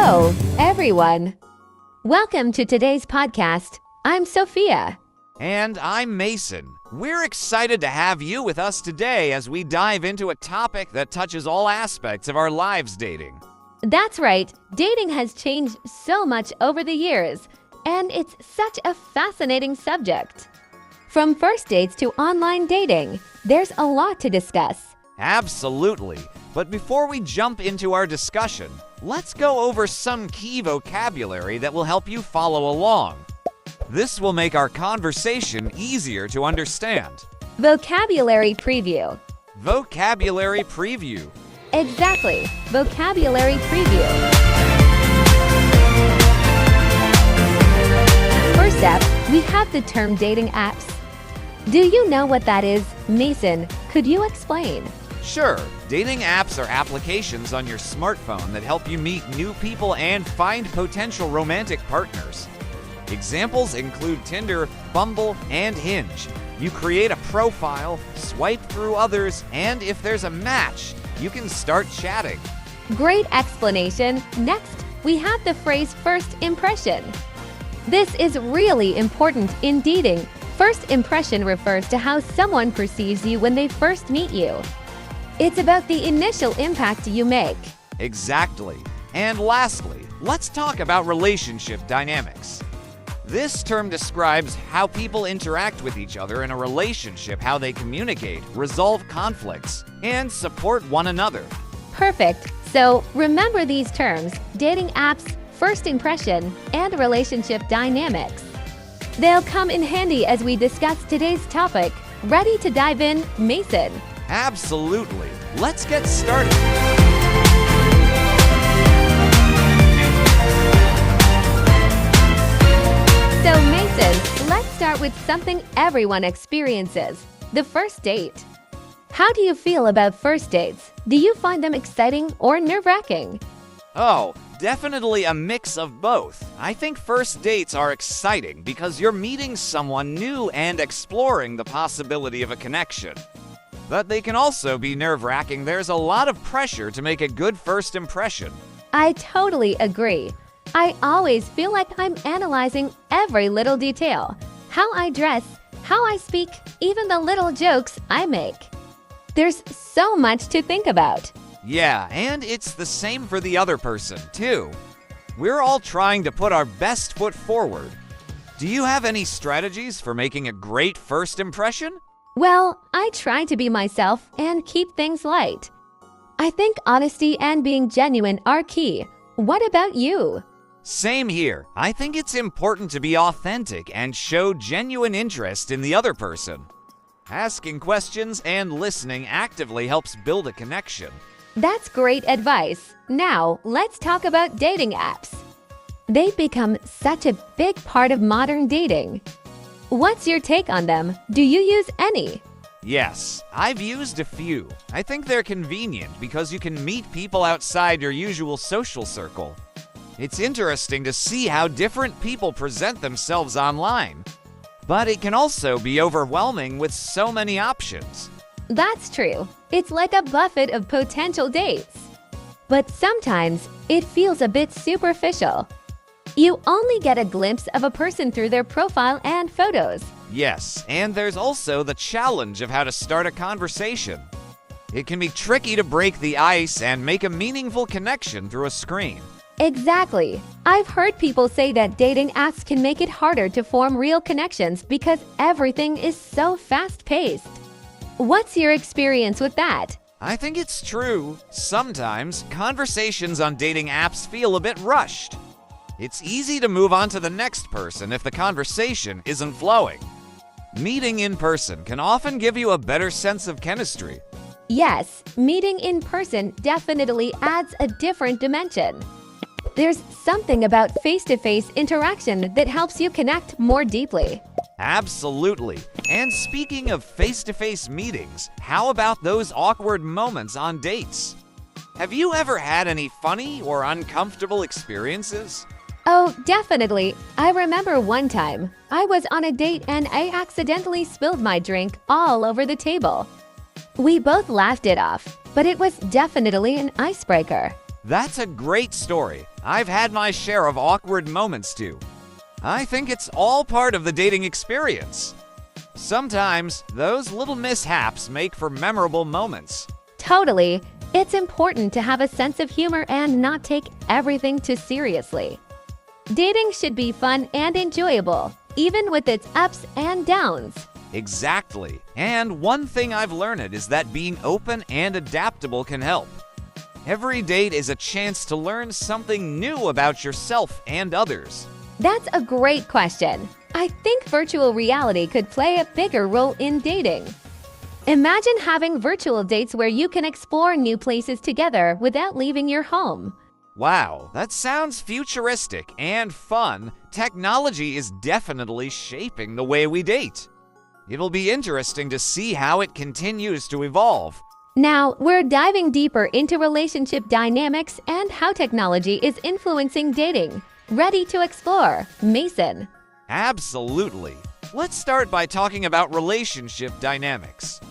Hello, everyone. Welcome to today's podcast. I'm Sophia. And I'm Mason. We're excited to have you with us today as we dive into a topic that touches all aspects of our lives dating. That's right, dating has changed so much over the years, and it's such a fascinating subject. From first dates to online dating, there's a lot to discuss. Absolutely. But before we jump into our discussion, let's go over some key vocabulary that will help you follow along. This will make our conversation easier to understand. Vocabulary preview. Vocabulary preview. Exactly, vocabulary preview. First up, we have the term dating apps. Do you know what that is? Mason, could you explain? Sure, dating apps are applications on your smartphone that help you meet new people and find potential romantic partners. Examples include Tinder, Bumble, and Hinge. You create a profile, swipe through others, and if there's a match, you can start chatting. Great explanation. Next, we have the phrase first impression. This is really important in dating. First impression refers to how someone perceives you when they first meet you. It's about the initial impact you make. Exactly. And lastly, let's talk about relationship dynamics. This term describes how people interact with each other in a relationship, how they communicate, resolve conflicts, and support one another. Perfect. So remember these terms: dating apps, first impression, and relationship dynamics. They'll come in handy as we discuss today's topic. Ready to dive in, Mason? Absolutely. Let's get started. So Mason, let's start with something everyone experiences, the first date. How do you feel about first dates? Do you find them exciting or nerve-wracking? Oh, definitely a mix of both. I think first dates are exciting because you're meeting someone new and exploring the possibility of a connection. But they can also be nerve-wracking. There's a lot of pressure to make a good first impression. I totally agree. I always feel like I'm analyzing every little detail. How I dress, how I speak, even the little jokes I make. There's so much to think about. Yeah, and it's the same for the other person, too. We're all trying to put our best foot forward. Do you have any strategies for making a great first impression? Well, I try to be myself and keep things light. I think honesty and being genuine are key. What about you? Same here. I think it's important to be authentic and show genuine interest in the other person. Asking questions and listening actively helps build a connection. That's great advice. Now, let's talk about dating apps. They've become such a big part of modern dating. What's your take on them? Do you use any? Yes, I've used a few. I think they're convenient because you can meet people outside your usual social circle. It's interesting to see how different people present themselves online. But it can also be overwhelming with so many options. That's true. It's like a buffet of potential dates. But sometimes it feels a bit superficial. You only get a glimpse of a person through their profile and photos. Yes, and there's also the challenge of how to start a conversation. It can be tricky to break the ice and make a meaningful connection through a screen. Exactly. I've heard people say that dating apps can make it harder to form real connections because everything is so fast-paced. What's your experience with that? I think it's true. Sometimes conversations on dating apps feel a bit rushed. It's easy to move on to the next person if the conversation isn't flowing. Meeting in person can often give you a better sense of chemistry. Yes, meeting in person definitely adds a different dimension. There's something about face-to-face interaction that helps you connect more deeply. Absolutely. And speaking of face-to-face meetings, how about those awkward moments on dates? Have you ever had any funny or uncomfortable experiences? Oh, definitely. I remember one time, I was on a date and I accidentally spilled my drink all over the table. We both laughed it off, but it was definitely an icebreaker. That's a great story. I've had my share of awkward moments too. I think it's all part of the dating experience. Sometimes, those little mishaps make for memorable moments. Totally. It's important to have a sense of humor and not take everything too seriously. Dating should be fun and enjoyable, even with its ups and downs. Exactly. And one thing I've learned is that being open and adaptable can help. Every date is a chance to learn something new about yourself and others. That's a great question. I think virtual reality could play a bigger role in dating. Imagine having virtual dates where you can explore new places together without leaving your home. Wow, that sounds futuristic and fun. Technology is definitely shaping the way we date. It'll be interesting to see how it continues to evolve. Now, we're diving deeper into relationship dynamics and how technology is influencing dating. Ready to explore, Mason? Absolutely. Let's start by talking about relationship dynamics.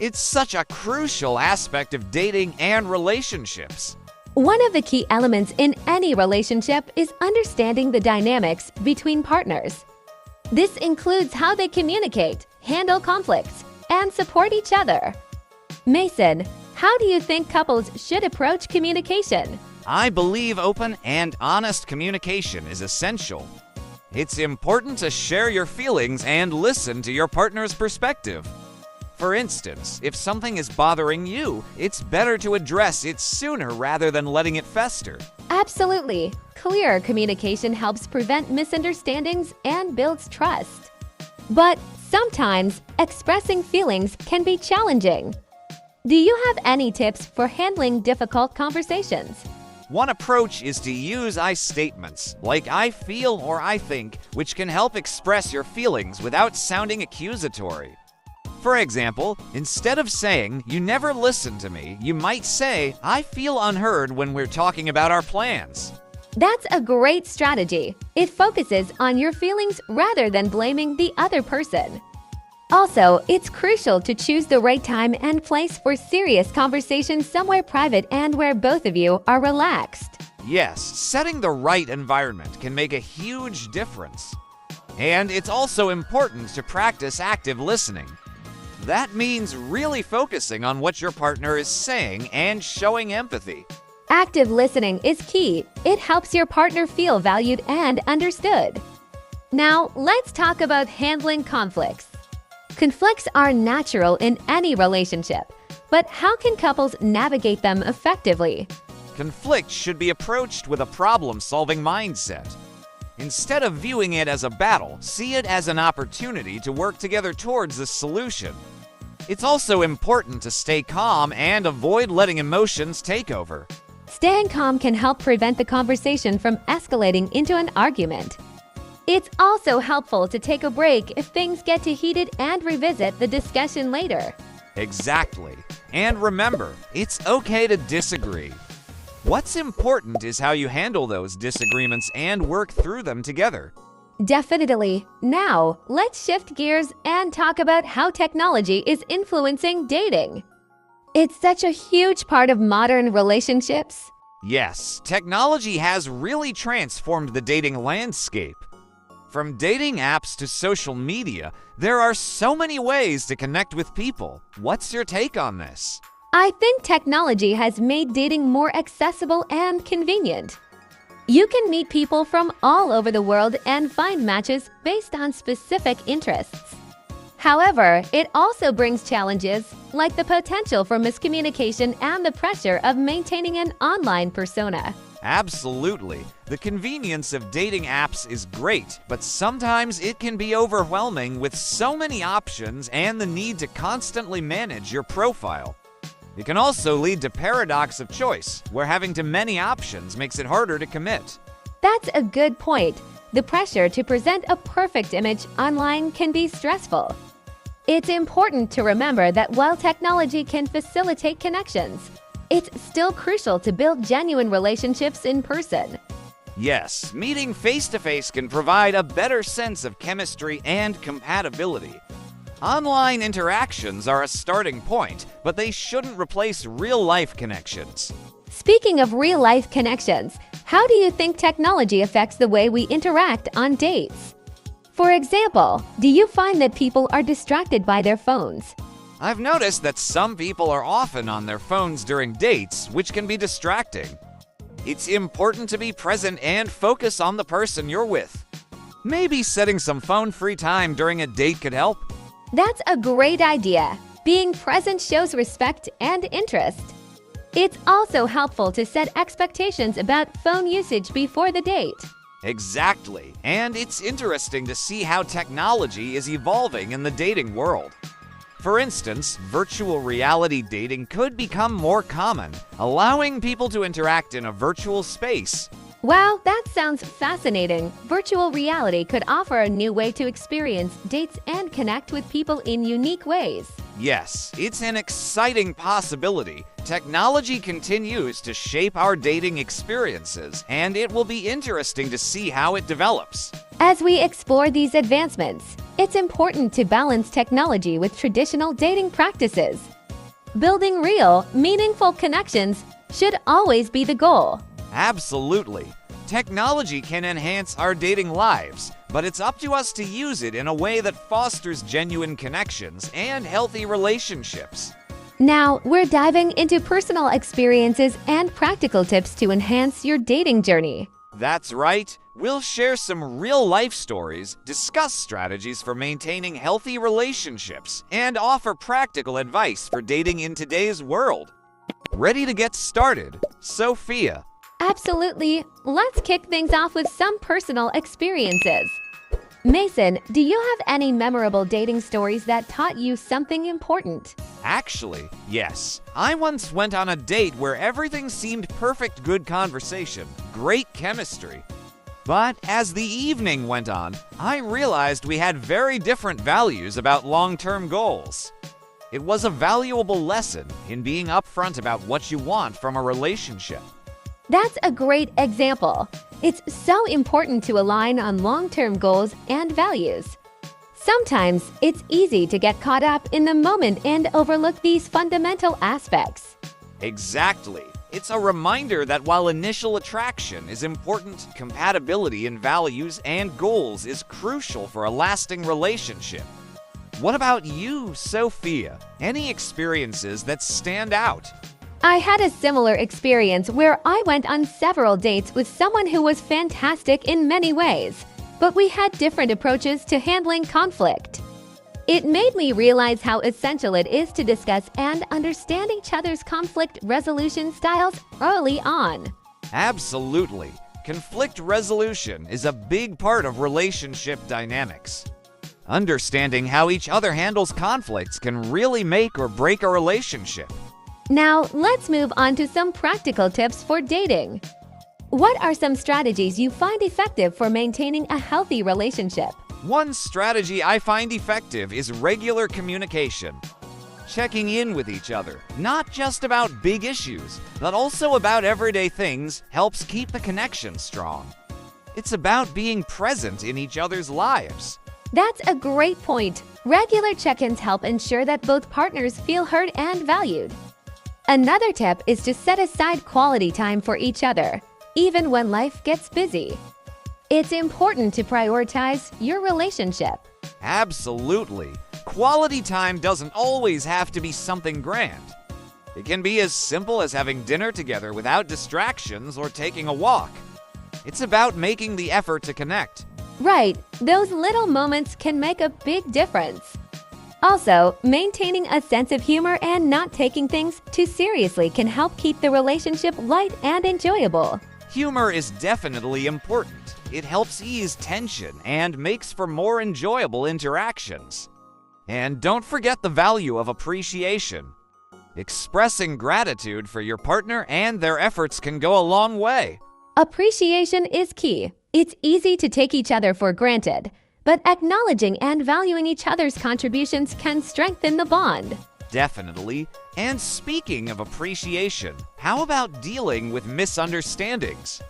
It's such a crucial aspect of dating and relationships. One of the key elements in any relationship is understanding the dynamics between partners. This includes how they communicate, handle conflicts, and support each other. Mason, how do you think couples should approach communication? I believe open and honest communication is essential. It's important to share your feelings and listen to your partner's perspective. For instance, if something is bothering you, it's better to address it sooner rather than letting it fester. Absolutely. Clear communication helps prevent misunderstandings and builds trust. But sometimes, expressing feelings can be challenging. Do you have any tips for handling difficult conversations? One approach is to use I statements, like I feel or I think, which can help express your feelings without sounding accusatory. For example, instead of saying, "You never listen to me," you might say, "I feel unheard when we're talking about our plans." That's a great strategy. It focuses on your feelings rather than blaming the other person. Also, it's crucial to choose the right time and place for serious conversations somewhere private and where both of you are relaxed. Yes, setting the right environment can make a huge difference. And it's also important to practice active listening. That means really focusing on what your partner is saying and showing empathy. Active listening is key. It helps your partner feel valued and understood. Now, let's talk about handling conflicts. Conflicts are natural in any relationship, but how can couples navigate them effectively? Conflict should be approached with a problem-solving mindset. Instead of viewing it as a battle, see it as an opportunity to work together towards a solution. It's also important to stay calm and avoid letting emotions take over. Staying calm can help prevent the conversation from escalating into an argument. It's also helpful to take a break if things get too heated and revisit the discussion later. Exactly. And remember, it's okay to disagree. What's important is how you handle those disagreements and work through them together. Definitely. Now, let's shift gears and talk about how technology is influencing dating. It's such a huge part of modern relationships. Yes, technology has really transformed the dating landscape. From dating apps to social media, there are so many ways to connect with people. What's your take on this? I think technology has made dating more accessible and convenient. You can meet people from all over the world and find matches based on specific interests. However, it also brings challenges like the potential for miscommunication and the pressure of maintaining an online persona. Absolutely. The convenience of dating apps is great, but sometimes it can be overwhelming with so many options and the need to constantly manage your profile. It can also lead to paradox of choice, where having too many options makes it harder to commit. That's a good point. The pressure to present a perfect image online can be stressful. It's important to remember that while technology can facilitate connections, it's still crucial to build genuine relationships in person. Yes, meeting face-to-face can provide a better sense of chemistry and compatibility. Online interactions are a starting point, but they shouldn't replace real-life connections. Speaking of real-life connections, how do you think technology affects the way we interact on dates? For example, do you find that people are distracted by their phones? I've noticed that some people are often on their phones during dates, which can be distracting. It's important to be present and focus on the person you're with. Maybe setting some phone-free time during a date could help. That's a great idea. Being present shows respect and interest. It's also helpful to set expectations about phone usage before the date. Exactly, and it's interesting to see how technology is evolving in the dating world. For instance, virtual reality dating could become more common, allowing people to interact in a virtual space. Wow, that sounds fascinating. Virtual reality could offer a new way to experience dates and connect with people in unique ways. Yes, it's an exciting possibility. Technology continues to shape our dating experiences, and it will be interesting to see how it develops. As we explore these advancements, it's important to balance technology with traditional dating practices. Building real, meaningful connections should always be the goal. Absolutely. Technology can enhance our dating lives, but it's up to us to use it in a way that fosters genuine connections and healthy relationships. Now, we're diving into personal experiences and practical tips to enhance your dating journey. That's right. We'll share some real-life stories, discuss strategies for maintaining healthy relationships, and offer practical advice for dating in today's world. Ready to get started? Sophia. Absolutely. Let's kick things off with some personal experiences. Mason, do you have any memorable dating stories that taught you something important? Actually, yes. I once went on a date where everything seemed perfect, good conversation, great chemistry. But as the evening went on, I realized we had very different values about long-term goals. It was a valuable lesson in being upfront about what you want from a relationship. That's a great example. It's so important to align on long-term goals and values. Sometimes it's easy to get caught up in the moment and overlook these fundamental aspects. Exactly. It's a reminder that while initial attraction is important, compatibility in values and goals is crucial for a lasting relationship. What about you, Sophia? Any experiences that stand out? I had a similar experience where I went on several dates with someone who was fantastic in many ways, but we had different approaches to handling conflict. It made me realize how essential it is to discuss and understand each other's conflict resolution styles early on. Absolutely. Conflict resolution is a big part of relationship dynamics. Understanding how each other handles conflicts can really make or break a relationship. Now, let's move on to some practical tips for dating. What are some strategies you find effective for maintaining a healthy relationship? One strategy I find effective is regular communication. Checking in with each other, not just about big issues, but also about everyday things, helps keep the connection strong. It's about being present in each other's lives. That's a great point. Regular check-ins help ensure that both partners feel heard and valued. Another tip is to set aside quality time for each other, even when life gets busy. It's important to prioritize your relationship. Absolutely. Quality time doesn't always have to be something grand. It can be as simple as having dinner together without distractions or taking a walk. It's about making the effort to connect. Right, those little moments can make a big difference. Also, maintaining a sense of humor and not taking things too seriously can help keep the relationship light and enjoyable. Humor is definitely important. It helps ease tension and makes for more enjoyable interactions. And don't forget the value of appreciation. Expressing gratitude for your partner and their efforts can go a long way. Appreciation is key. It's easy to take each other for granted, but acknowledging and valuing each other's contributions can strengthen the bond. Definitely. And speaking of appreciation, how about dealing with misunderstandings?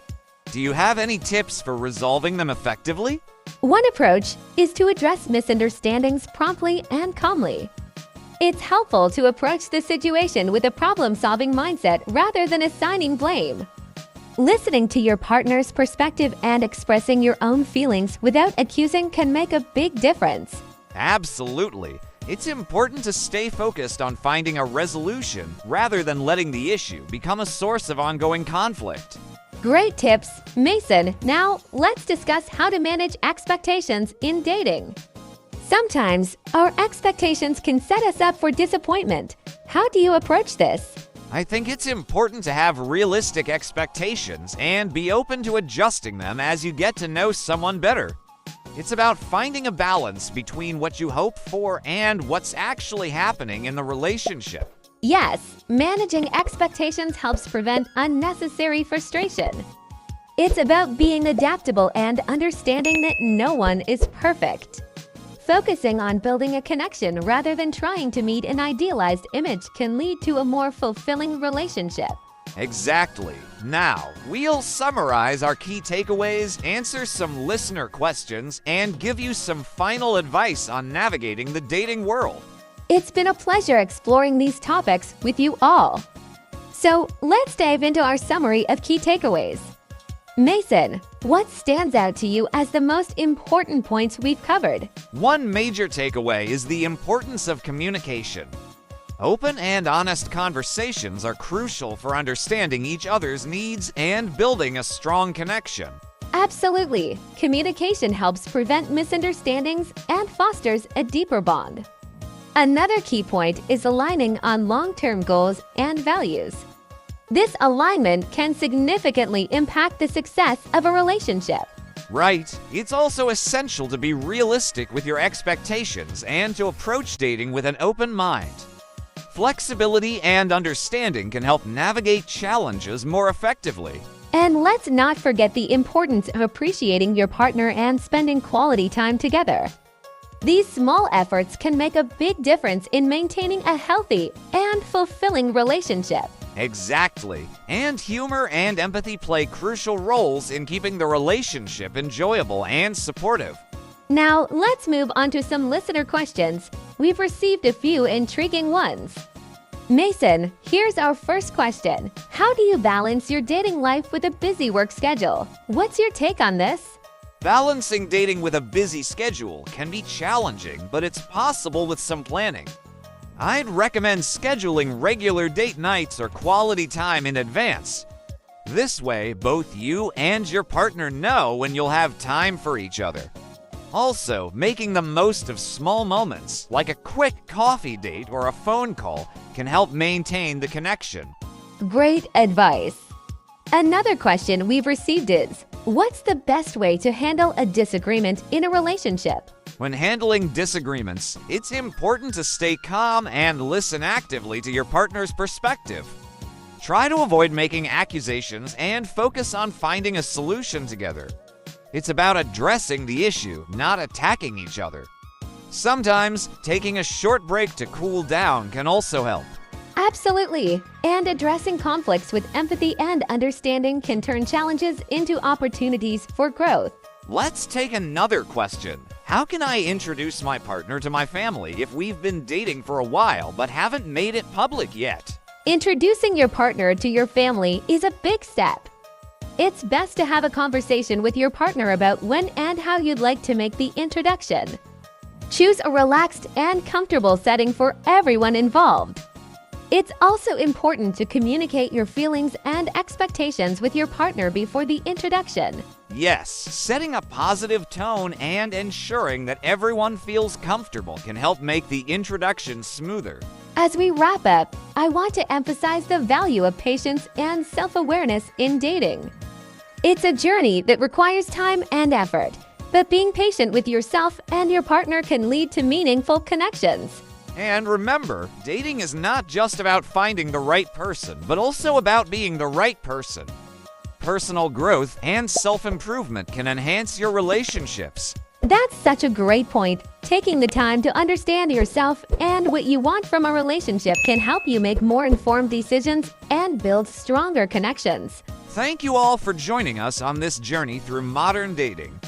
Do you have any tips for resolving them effectively? One approach is to address misunderstandings promptly and calmly. It's helpful to approach the situation with a problem-solving mindset rather than assigning blame. Listening to your partner's perspective and expressing your own feelings without accusing can make a big difference. Absolutely. It's important to stay focused on finding a resolution rather than letting the issue become a source of ongoing conflict. Great tips, Mason. Now, let's discuss how to manage expectations in dating. Sometimes, our expectations can set us up for disappointment. How do you approach this? I think it's important to have realistic expectations and be open to adjusting them as you get to know someone better. It's about finding a balance between what you hope for and what's actually happening in the relationship. Yes, managing expectations helps prevent unnecessary frustration. It's about being adaptable and understanding that no one is perfect. Focusing on building a connection rather than trying to meet an idealized image can lead to a more fulfilling relationship. Exactly. Now, we'll summarize our key takeaways, answer some listener questions, and give you some final advice on navigating the dating world. It's been a pleasure exploring these topics with you all. So, let's dive into our summary of key takeaways. Mason, what stands out to you as the most important points we've covered? One major takeaway is the importance of communication. Open and honest conversations are crucial for understanding each other's needs and building a strong connection. Absolutely. Communication helps prevent misunderstandings and fosters a deeper bond. Another key point is aligning on long-term goals and values. This alignment can significantly impact the success of a relationship. Right. It's also essential to be realistic with your expectations and to approach dating with an open mind. Flexibility and understanding can help navigate challenges more effectively. And let's not forget the importance of appreciating your partner and spending quality time together. These small efforts can make a big difference in maintaining a healthy and fulfilling relationship. Exactly. And humor and empathy play crucial roles in keeping the relationship enjoyable and supportive. Now, let's move on to some listener questions. We've received a few intriguing ones. Mason, here's our first question. How do you balance your dating life with a busy work schedule? What's your take on this? Balancing dating with a busy schedule can be challenging, but it's possible with some planning. I'd recommend scheduling regular date nights or quality time in advance. This way, both you and your partner know when you'll have time for each other. Also, making the most of small moments, like a quick coffee date or a phone call, can help maintain the connection. Great advice. Another question we've received is, what's the best way to handle a disagreement in a relationship? When handling disagreements, it's important to stay calm and listen actively to your partner's perspective. Try to avoid making accusations and focus on finding a solution together. It's about addressing the issue, not attacking each other. Sometimes, taking a short break to cool down can also help. Absolutely. And addressing conflicts with empathy and understanding can turn challenges into opportunities for growth. Let's take another question. How can I introduce my partner to my family if we've been dating for a while but haven't made it public yet? Introducing your partner to your family is a big step. It's best to have a conversation with your partner about when and how you'd like to make the introduction. Choose a relaxed and comfortable setting for everyone involved. It's also important to communicate your feelings and expectations with your partner before the introduction. Yes, setting a positive tone and ensuring that everyone feels comfortable can help make the introduction smoother. As we wrap up, I want to emphasize the value of patience and self-awareness in dating. It's a journey that requires time and effort, but being patient with yourself and your partner can lead to meaningful connections. And remember, dating is not just about finding the right person, but also about being the right person. Personal growth and self-improvement can enhance your relationships. That's such a great point. Taking the time to understand yourself and what you want from a relationship can help you make more informed decisions and build stronger connections. Thank you all for joining us on this journey through modern dating.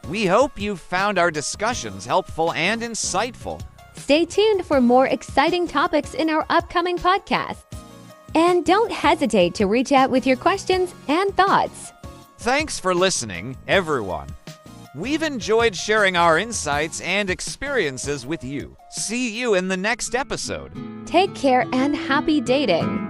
We hope you found our discussions helpful and insightful. Stay tuned for more exciting topics in our upcoming podcasts. And don't hesitate to reach out with your questions and thoughts. Thanks for listening, everyone. We've enjoyed sharing our insights and experiences with you. See you in the next episode. Take care and happy dating.